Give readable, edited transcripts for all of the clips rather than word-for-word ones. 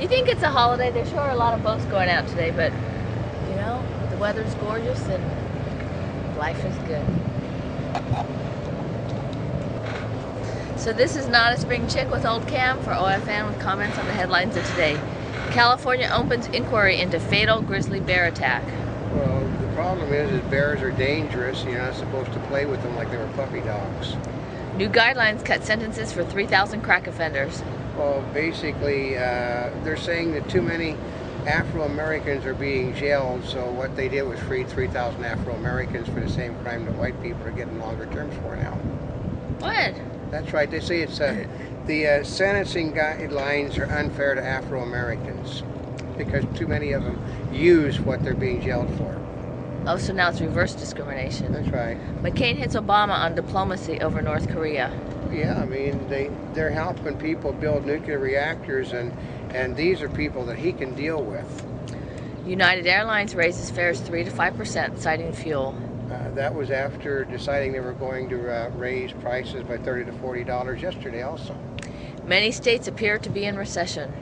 You think it's a holiday? There sure are a lot of boats going out today, but you know, the weather's gorgeous and life is good. So this is Not a Spring Chick with Oldecam for OFN with comments on the headlines of today. California opens inquiry into fatal grizzly bear attack. Well, the problem is bears are dangerous. You're not supposed to play with them like they were puppy dogs. New guidelines cut sentences for 3,000 crack offenders. Well, basically, they're saying that too many Afro-Americans are being jailed, so what they did was free 3,000 Afro-Americans for the same crime that white people are getting longer terms for now. What? That's right. They say it's the sentencing guidelines are unfair to Afro-Americans because too many of them use what they're being jailed for. Oh, so now it's reverse discrimination. That's right. McCain hits Obama on diplomacy over North Korea. Yeah, I mean, they're helping people build nuclear reactors, and these are people that he can deal with. United Airlines raises fares 3 to 5%, citing fuel. That was after deciding they were going to raise prices by $30 to $40 yesterday also. Many states appear to be in recession.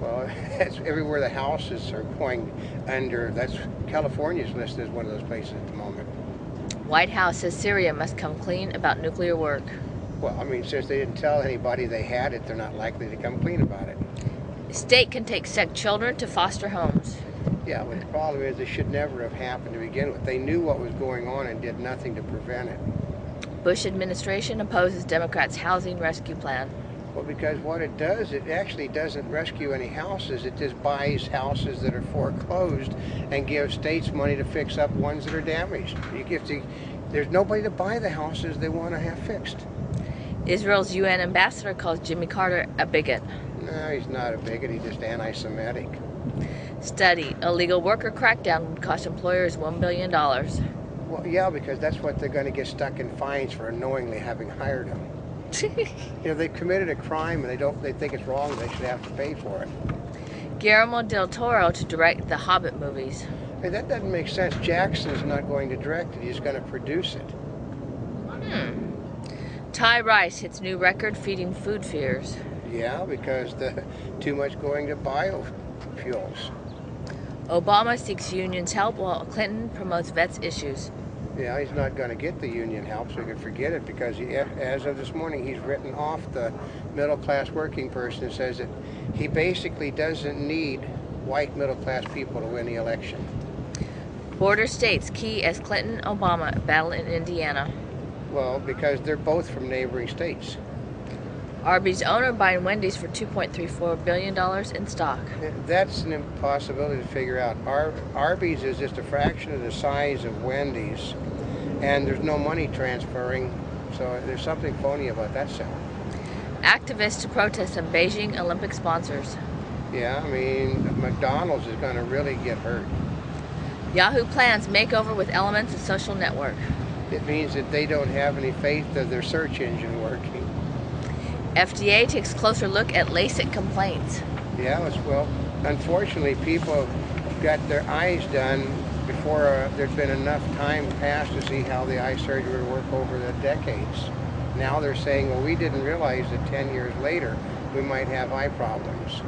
Well, that's everywhere the houses are going under. That's California's listed as one of those places at the moment. White House says Syria must come clean about nuclear work. Well, I mean, since they didn't tell anybody they had it, they're not likely to come clean about it. State can take sick children to foster homes. Yeah, but the problem is it should never have happened to begin with. They knew what was going on and did nothing to prevent it. Bush administration opposes Democrats' housing rescue plan. Well, because what it does, it actually doesn't rescue any houses. It just buys houses that are foreclosed and gives states money to fix up ones that are damaged. There's nobody to buy the houses they want to have fixed. Israel's UN ambassador calls Jimmy Carter a bigot. No, he's not a bigot. He's just anti-Semitic. Study: illegal worker crackdown would cost employers $1 billion. Well, yeah, because that's what they're going to get stuck in fines for unknowingly having hired them. You know, they committed a crime and they think it's wrong, they should have to pay for it. Guillermo del Toro to direct the Hobbit movies. Hey, that doesn't make sense. Jackson's not going to direct it, he's going to produce it. Thai rice hits new record, feeding food fears. Yeah, because too much going to biofuels. Obama seeks unions' help while Clinton promotes vets issues. Yeah, he's not going to get the union help, so he can forget it, because as of this morning, he's written off the middle-class working person and says that he basically doesn't need white middle-class people to win the election. Border states key as Clinton and Obama battle in Indiana. Well, because they're both from neighboring states. Arby's owner buying Wendy's for $2.34 billion in stock. That's an impossibility to figure out. Arby's is just a fraction of the size of Wendy's, and there's no money transferring, so there's something phony about that sale. Activists to protest some Beijing Olympic sponsors. Yeah, I mean, McDonald's is going to really get hurt. Yahoo plans makeover with elements of social network. It means that they don't have any faith of their search engine working. FDA takes a closer look at LASIK complaints. Yeah, well, unfortunately, people got their eyes done before there's been enough time passed to see how the eye surgery would work over the decades. Now they're saying, well, we didn't realize that 10 years later we might have eye problems.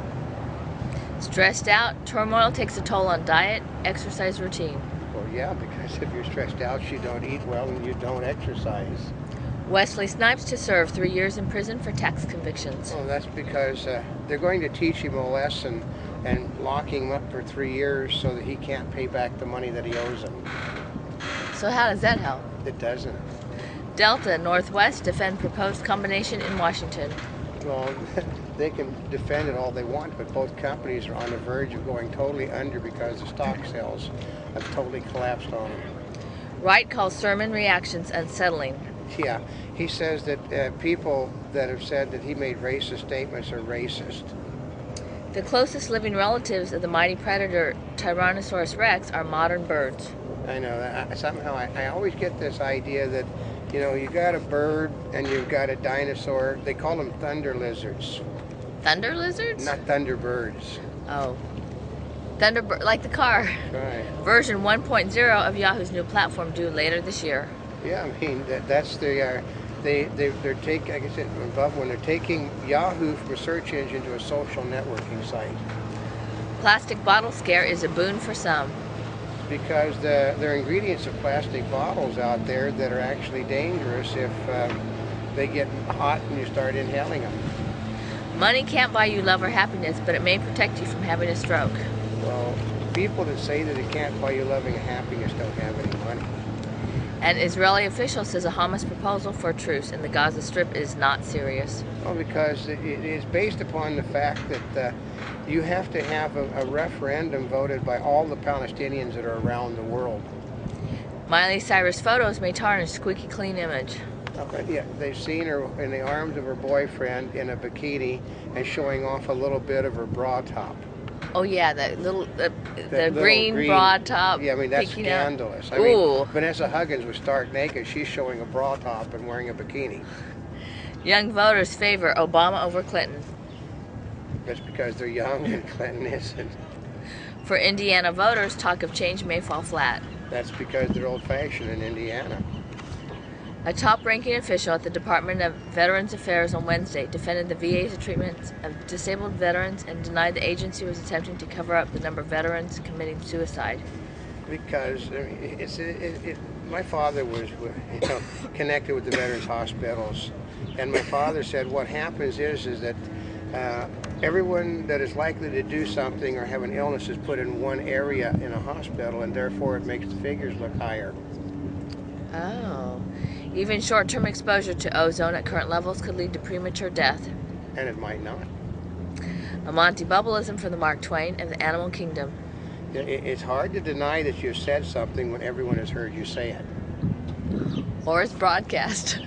Stressed out, turmoil takes a toll on diet, exercise routine. Well, yeah, because if you're stressed out, you don't eat well and you don't exercise. Wesley Snipes to serve 3 years in prison for tax convictions. Well, that's because they're going to teach him a lesson and lock him up for 3 years so that he can't pay back the money that he owes them. So how does that help? It doesn't. Delta and Northwest defend proposed combination in Washington. Well, they can defend it all they want, but both companies are on the verge of going totally under because the stock sales have totally collapsed on them. Wright calls sermon reactions unsettling. Yeah, he says that people that have said that he made racist statements are racist. The closest living relatives of the mighty predator Tyrannosaurus rex are modern birds. I know. Somehow I always get this idea that, you know, you got a bird and you've got a dinosaur. They call them thunder lizards. Thunder lizards? Not thunderbirds. Oh. Thunderbird, like the car. Right. Version 1.0 of Yahoo's new platform due later this year. Yeah, I mean, that's the they're taking, like I said above, when they're taking Yahoo from a search engine to a social networking site. Plastic bottle scare is a boon for some. Because there are ingredients of plastic bottles out there that are actually dangerous if they get hot and you start inhaling them. Money can't buy you love or happiness, but it may protect you from having a stroke. Well, people that say that it can't buy you loving and happiness don't have any money. An Israeli official says a Hamas proposal for a truce in the Gaza Strip is not serious. Well, because it is based upon the fact that you have to have a referendum voted by all the Palestinians that are around the world. Miley Cyrus photos may tarnish squeaky clean image. Yeah, they've seen her in the arms of her boyfriend in a bikini and showing off a little bit of her bra top. Oh yeah, that little the Little green bra top. Yeah, I mean, that's scandalous. I mean, Vanessa Huggins was stark naked. She's showing a bra top and wearing a bikini. Young voters favor Obama over Clinton. That's because they're young and Clinton isn't. For Indiana voters, talk of change may fall flat. That's because they're old-fashioned in Indiana. A top-ranking official at the Department of Veterans Affairs on Wednesday defended the VA's treatment of disabled veterans and denied the agency was attempting to cover up the number of veterans committing suicide. Because I mean, my father was, connected with the veterans hospitals, and my father said what happens is that everyone that is likely to do something or have an illness is put in one area in a hospital, and therefore it makes the figures look higher. Oh. Even short-term exposure to ozone at current levels could lead to premature death. And it might not. A Monty Bubbleism for the Mark Twain of the animal kingdom. It's hard to deny that you've said something when everyone has heard you say it. Or it's broadcast.